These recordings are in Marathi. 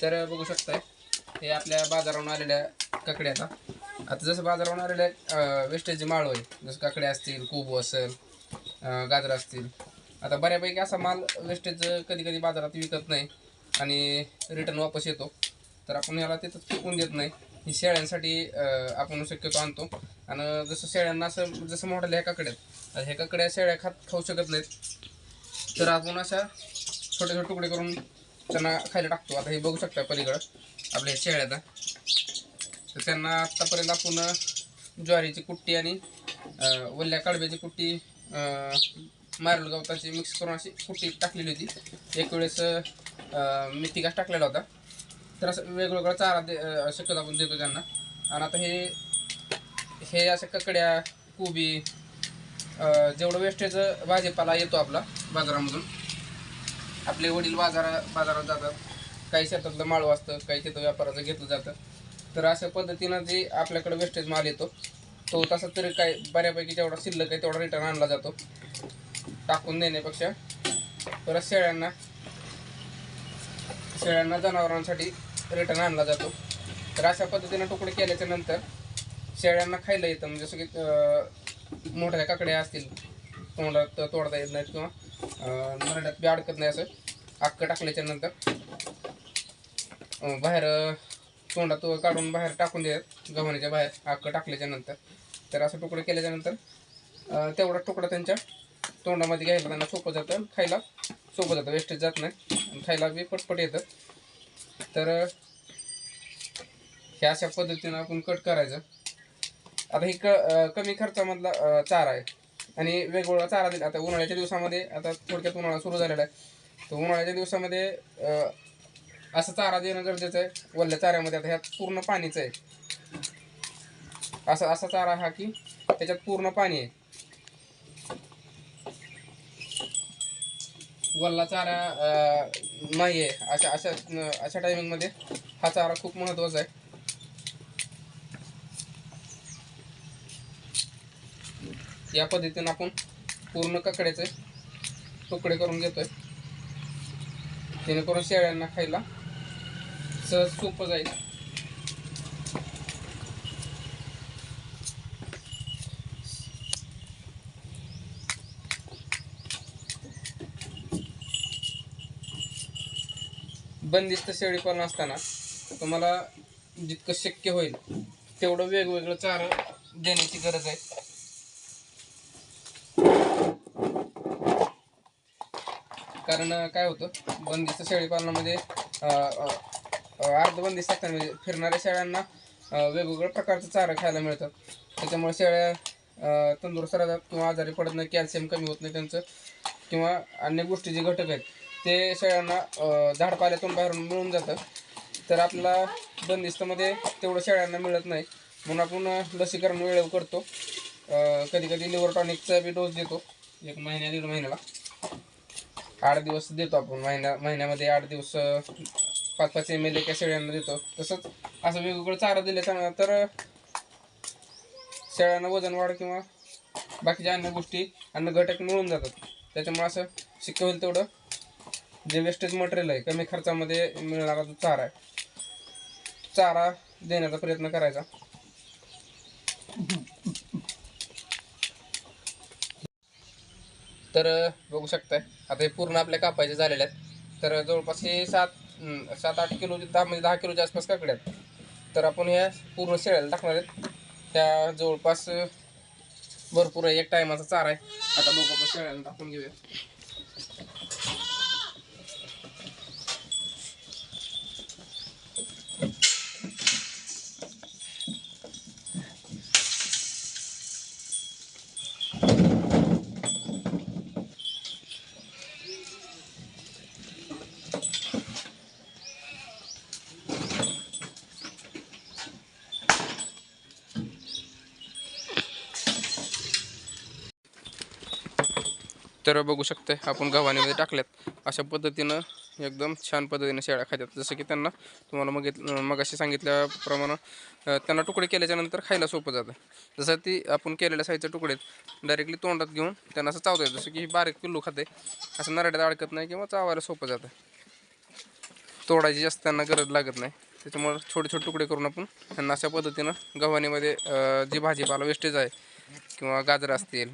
तर बघू शकताय हे आपल्या बाजारावरून आलेल्या काकड्या. आता जसं बाजारावरून आलेल्या वेस्टेज माळो आहे, जसं काकड्या असतील, कोबू असेल, गाजर असतील. आता बऱ्यापैकी असा माल वेस्टेज कधी कधी बाजारात विकत नाही आणि रिटर्न वापस येतो. तर आपण याला तिथं फेकून देत नाही. ही शेळ्यांसाठी आपण शक्यतो आणतो. आणि जसं शेळ्यांना असं जसं मोठ्या ह्या काकड्यात, ह्या काकड्या शेळ्या खाऊ शकत नाहीत, तर आपण अशा छोटे छोटे तुकडे करून त्यांना खायला टाकतो. आता हे बघू शकता पलीकडं आपल्या शेळ्याचा. तर त्यांना आत्तापर्यंत आपण ज्वारीची कुट्टी आणि वल्ल्या कडब्याची कुट्टी, मारल गवताची मिक्स करून अशी कुट्टी टाकलेली होती. एक वेळेस मेथी घास टाकलेला होता. तर असं वेगवेगळा चारा शक्यतो आपण देतो त्यांना. आणि आता हे अशा ककड्या, कोबी, जेवढं वेस्टेज भाजीपाला येतो आपला बाजारामधून, आपले वडील बाजारात जातात, काही शेतातलं माळव असतं, काही तिथं व्यापाराचं घेतलं जातं. तर अशा पद्धतीनं जे आपल्याकडे वेस्टेज माल येतो तो तसा तरी काय बऱ्यापैकी जेवढा शिल्लक आहे तेवढा रिटर्न आणला जातो टाकून देण्यापेक्षा. परत शेळ्यांना जनावरांसाठी रिटर्न आणला जातो. तर अशा पद्धतीनं तुकडे केल्याच्या नंतर शेळ्यांना खायला येतं. म्हणजे जसं की मोठ्या काकड्या असतील, तोंडात तोडता येत नाहीत किंवा नरड्यात बी अडकत नाही, असं अक्क टाकल्याच्या नंतर बाहेर तोंडात काढून बाहेर टाकून देतात, गव्हाणीच्या बाहेर अक्क टाकल्याच्या नंतर. तर असं तुकडे केल्याच्या नंतर तेवढा तुकडा त्यांच्या तोंडामध्ये घ्यायला त्यांना सोपं जातं, खायला सोपं जातं, वेस्टेज जात नाही आणि खायला बी पटपट येतं. तर ह्या अशा पद्धतीनं आपण कट करायचं. आता ही कमी खर्चामधला चारा आहे आणि वेगवेगळा चारा दिला. आता उन्हाळ्याच्या दिवसामध्ये, आता थोडक्यात उन्हाळा सुरू झालेला आहे, तर उन्हाळ्याच्या दिवसामध्ये असा चारा देणं गरजेचं आहे. वल्ल्या चाऱ्यामध्ये आता ह्यात पूर्ण पाणीच आहे. असा चारा हा की त्याच्यात पूर्ण पाणी आहे. वल्ला चारा नाही आहे. अशा टायमिंगमध्ये हा चारा खूप महत्त्वाचा आहे. या पद्धतीनं आपण पूर्ण काकड्याचे तुकडे करून घेतोय, जेणेकरून शेळ्यांना खायला सहज सोपं जाईल. बंदिस्त शेळीपालन असताना तुम्हाला जितकं शक्य होईल तेवढं वेगवेगळं चारा देण्याची गरज आहे. कारण काय होतं, बंदिस्त शेळीपालनामध्ये अर्धबंदिस्त असताना म्हणजे फिरणाऱ्या शेळ्यांना वेगवेगळ्या प्रकारचं चारा खायला मिळतं. त्याच्यामुळे शेळ्या तंदुरुस्त राहतात किंवा आजारी पडत नाही, कॅल्शियम कमी होत नाही त्यांचं, किंवा अन्य गोष्टी जे घटक आहेत ते शेळ्यांना झाडपाल्यातून बाहेरून मिळून जातं. तर आपल्याला बंदिस्तमध्ये तेवढं शेळ्यांना मिळत नाही, म्हणून आपण लसीकरण वेळेवर करतो. कधी कधी लिव्हर टॉनिकचा बी डोस देतो, 1 महिन्या 1.5 महिन्याला 8 दिवस देतो आपण. महिन्यामध्ये 8 दिवस 5-5 ml एका शेळ्यांना देतो. तसंच असं वेगवेगळं चारा दिल्याच्या तर शेळ्यांना वजन वाढ किंवा बाकीच्या अन्य गोष्टी, अन्न घटक मिळून जातात. त्याच्यामुळे असं शक्य होईल तेवढं जे वेस्टेज मटेरियल आहे, कमी खर्चामध्ये मिळणारा जो चारा देण्याचा प्रयत्न करायचा. तर बघू शकताय आता हे पूर्ण आपल्या कापायचे झालेले आहेत. तर जवळपास हे 7-8 किलो, 10 किलोच्या आसपास काकड्या आहेत. तर आपण ह्या पूर्ण शेळ्याला टाकणार आहेत. त्या जवळपास भरपूर आहे, एक टायमाचा चारा आहे. आता बघू आपण शेळ्याला टाकून घेऊया. तर बघू शकते आपण गव्हाणीमध्ये टाकल्यात. अशा पद्धतीनं एकदम छान पद्धतीने शेळ्या खातात. जसं की त्यांना तुम्हाला मगाशी सांगितल्याप्रमाणे त्यांना तुकडे केल्याच्या नंतर खायला सोपं जातं. जसं ती आपण केलेल्या साईजचे तुकडे डायरेक्टली तोंडात घेऊन त्यांना असं चावता येतं. जसं की ही बारीक पिल्लू खाते, असं नरड्यात अडकत नाही किंवा चावायला सोपं जातं. तोडायची जास्त त्यांना गरज लागत नाही. त्याच्यामुळे छोटे छोटे तुकडे करून आपण त्यांना अशा पद्धतीनं गव्हाणीमध्ये जी भाजीपाला वेस्टेज आहे किंवा गाजरं असतील,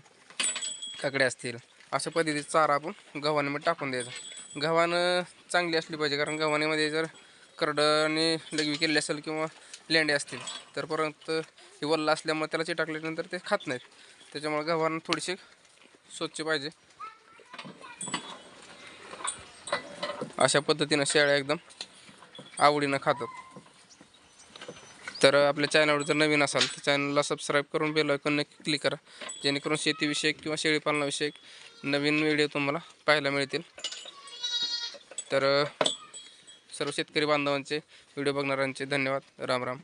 काकडे असतील, अशा पद्धतीचा चारा आपण गव्हाणीमध्ये टाकून द्यायचा. गव्हाण चांगली असली पाहिजे, कारण गव्हाणीमध्ये जर करडणी लघवी केलेली असेल किंवा लेंडे असतील तर परत हे वल्ला असल्यामुळे त्याला चिटाकल्यानंतर ते खात नाहीत. त्याच्यामुळे गव्हाण थोडीशी स्वच्छ पाहिजे. अशा पद्धतीनं शेळ्या एकदम आवडीनं खातात. तर आपल्या चॅनलवर जर नवीन असाल तर चॅनलला सबस्क्राईब करून बेल आयकॉन नक्की क्लिक करा, जेणेकरून शेतीविषयक किंवा शेळीपालनाविषयक नवीन व्हिडिओ तुम्हाला पाहायला मिळतील. तर सर्व शेतकरी बांधवांचे, व्हिडिओ बघणाऱ्यांचे धन्यवाद. राम राम.